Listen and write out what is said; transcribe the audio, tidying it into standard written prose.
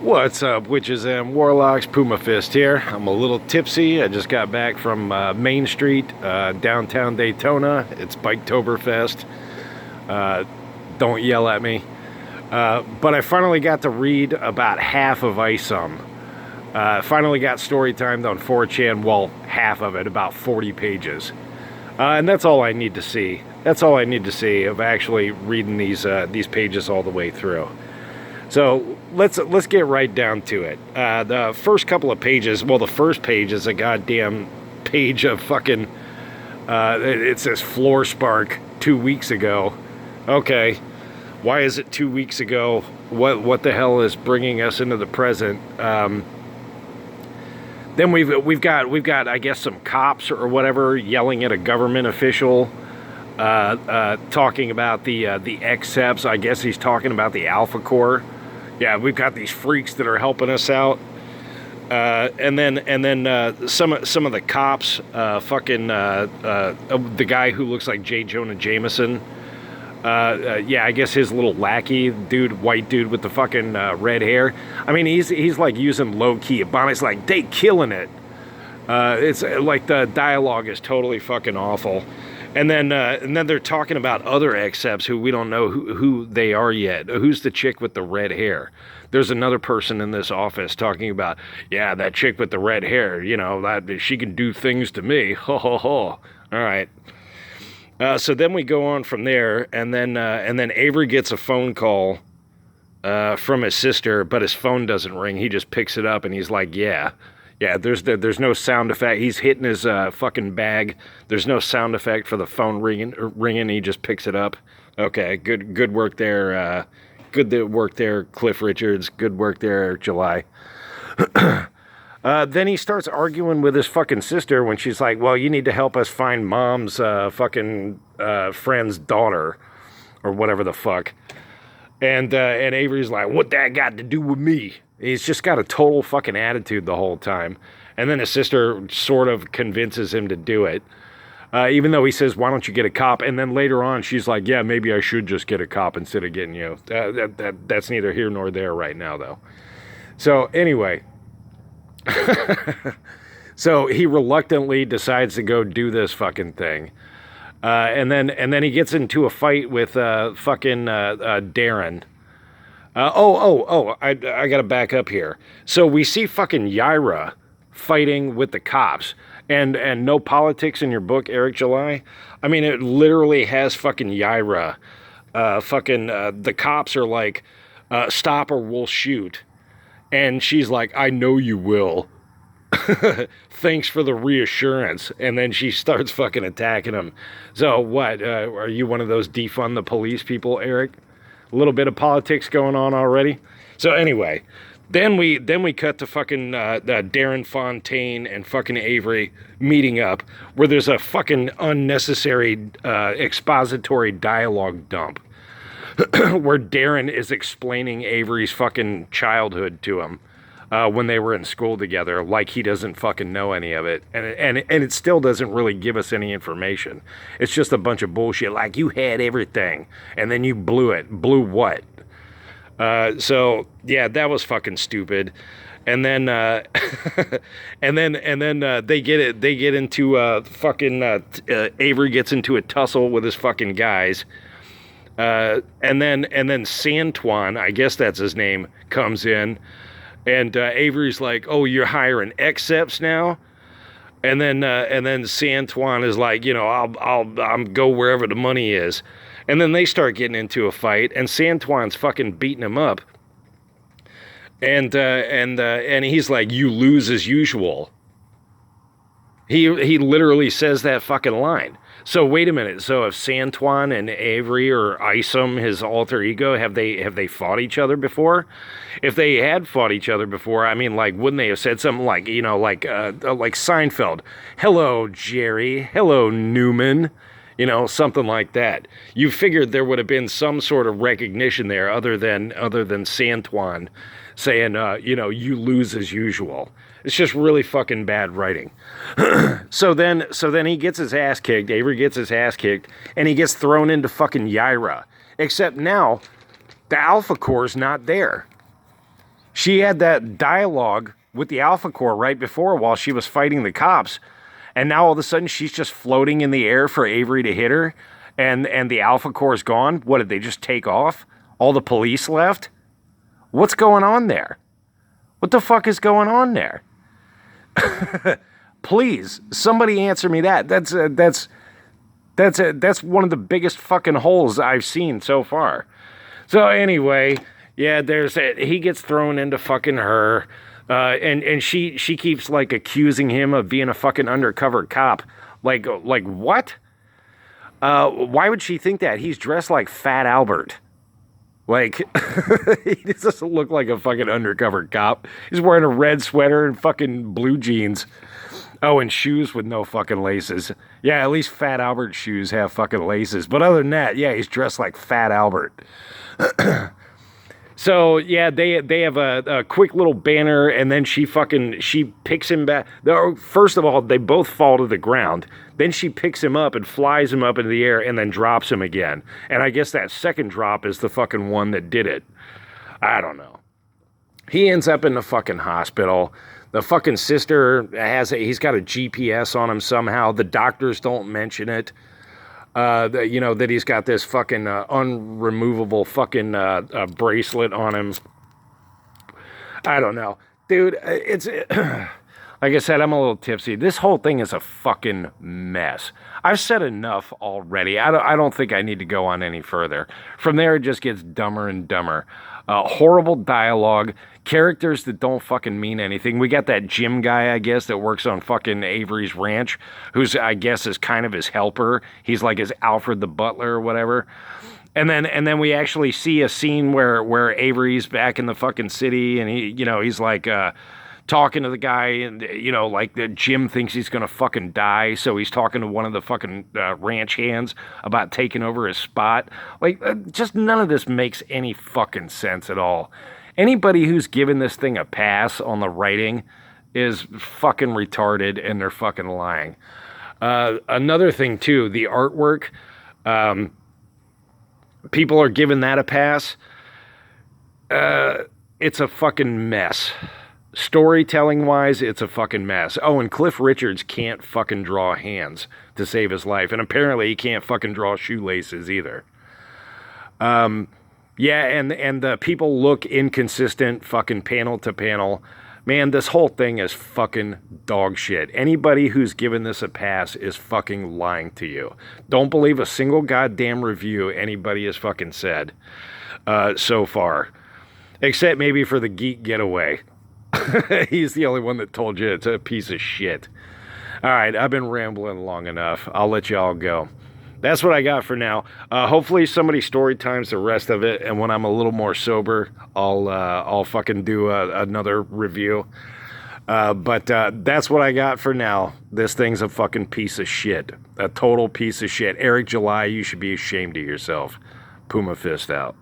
What's up, witches and warlocks? Puma Fist here. I'm a little tipsy. I just got back from Main Street, downtown Daytona. It's Biketoberfest. Don't yell at me. But I finally got to read about half of Isom. Finally got story timed on 4chan, well, half of it, about 40 pages. And that's all I need to see. That's all I need to see of actually reading these pages all the way through. So let's get right down to it. The first couple of pages, well, the first page is a goddamn page of fucking, it says floor spark 2 weeks ago. Okay, why is it 2 weeks ago? What the hell is bringing us into the present? Then we've got I guess some cops or whatever yelling at a government official, talking about the XSEPs. I guess he's talking about the Alpha Corps. Yeah, we've got these freaks that are helping us out, and then some of the cops, the guy who looks like J. Jonah Jameson. Yeah, I guess his little lackey dude, white dude with the fucking red hair. I mean, he's like using low key. Bonnie's like, they killing it. It's like the dialogue is totally fucking awful. And then they're talking about other XSEPs who we don't know who they are yet. Who's the chick with the red hair? There's another person in this office talking about, yeah, that chick with the red hair, you know, that she can do things to me. Ho, ho, ho. All right. So then we go on from there, and then Avery gets a phone call from his sister, but his phone doesn't ring. He just picks it up, and he's like, yeah, there's no sound effect. He's hitting his fucking bag. There's no sound effect for the phone ringing. He just picks it up. Okay, good work there. Good work there, Cliff Richards. Good work there, July. Then he starts arguing with his fucking sister when she's like, well, you need to help us find mom's fucking friend's daughter or whatever the fuck. And Avery's like, what that got to do with me? He's just got a total fucking attitude the whole time. And then his sister sort of convinces him to do it. Even though he says, why don't you get a cop? And then later on, she's like, yeah, maybe I should just get a cop instead of getting you. That's neither here nor there right now, though. So anyway, so he reluctantly decides to go do this fucking thing. And then he gets into a fight with fucking Darren. I gotta back up here. So we see fucking Yaira fighting with the cops, and no politics in your book, Eric July. I mean, it literally has fucking Yaira. The cops are like, stop or we'll shoot, and she's like, I know you will. Thanks for the reassurance. And then she starts fucking attacking him. So what? Are you one of those defund the police people, Eric? A little bit of politics going on already. So anyway, then we cut to fucking Darren Fontaine and fucking Avery meeting up, where there's a fucking unnecessary expository dialogue dump where Darren is explaining Avery's fucking childhood to him when they were in school together, like he doesn't fucking know any of it, and it still doesn't really give us any information. It's just a bunch of bullshit, like you had everything and then you blew it. Blew what? So yeah, that was fucking stupid. And then they get into fucking Avery gets into a tussle with his fucking guys. And then Santuan, I guess that's his name, comes in. And Avery's like, oh, you're hiring XSEPs now? And then Santuan is like, you know, I'll go wherever the money is. And then they start getting into a fight, and Santuan's fucking beating him up. And he's like, you lose as usual. He literally says that fucking line. So wait a minute. So if Santuan and Avery or Isom, his alter ego, have they fought each other before? If they had fought each other before, I mean, like, wouldn't they have said something like, you know, like Seinfeld, hello Jerry, hello Newman, you know, something like that. You figured there would have been some sort of recognition there, other than Santuan saying, you know, you lose as usual. It's just really fucking bad writing. So then he gets his ass kicked. Avery gets his ass kicked, and he gets thrown into fucking Yaira. Except now, the Alpha Corps is not there. She had that dialogue with the Alpha Core right before while she was fighting the cops. And now all of a sudden she's just floating in the air for Avery to hit her. And the Alpha Core is gone. What, did they just take off? All the police left? What's going on there? What the fuck is going on there? Please, somebody answer me that. That's one of the biggest fucking holes I've seen so far. So anyway, yeah, he gets thrown into fucking her, and she keeps like accusing him of being a fucking undercover cop. Like what? Why would she think that? He's dressed like Fat Albert. Like, he doesn't look like a fucking undercover cop. He's wearing a red sweater and fucking blue jeans. Oh, and shoes with no fucking laces. Yeah, at least Fat Albert's shoes have fucking laces. But other than that, yeah, he's dressed like Fat Albert. So, yeah, they have a quick little banner, and then she picks him back. First of all, they both fall to the ground. Then she picks him up and flies him up into the air and then drops him again. And I guess that second drop is the fucking one that did it. I don't know. He ends up in the fucking hospital. The fucking sister he's got a GPS on him somehow. The doctors don't mention it. That he's got this fucking unremovable fucking bracelet on him. I don't know. Dude, it's... Like I said, I'm a little tipsy. This whole thing is a fucking mess. I've said enough already. I don't think I need to go on any further. From there, it just gets dumber and dumber. Horrible dialogue. Characters that don't fucking mean anything. We got that Jim guy, I guess, that works on fucking Avery's ranch, who's, I guess, is kind of his helper. He's like his Alfred the Butler or whatever. And then we actually see a scene where Avery's back in the fucking city, and he's like... talking to the guy, and like Jim thinks he's gonna fucking die, so he's talking to one of the fucking ranch hands about taking over his spot. Like, just none of this makes any fucking sense at all. Anybody who's given this thing a pass on the writing is fucking retarded, and they're fucking lying. Another thing too, the artwork. People are giving that a pass. It's a fucking mess. Storytelling wise, it's a fucking mess. Oh, and Cliff Richards can't fucking draw hands to save his life. And apparently he can't fucking draw shoelaces either. Yeah, and the people look inconsistent fucking panel to panel. Man, this whole thing is fucking dog shit. Anybody who's given this a pass is fucking lying to you. Don't believe a single goddamn review anybody has fucking said so far. Except maybe for the Geek Getaway. He's the only one that told you it's a piece of shit. All right, I've been rambling long enough. I'll let y'all go. That's what I got for now. Hopefully somebody story times the rest of it, and when I'm a little more sober, I'll fucking do another review. But that's what I got for now. This thing's a fucking piece of shit. A total piece of shit. Eric July, you should be ashamed of yourself. Puma Fist out.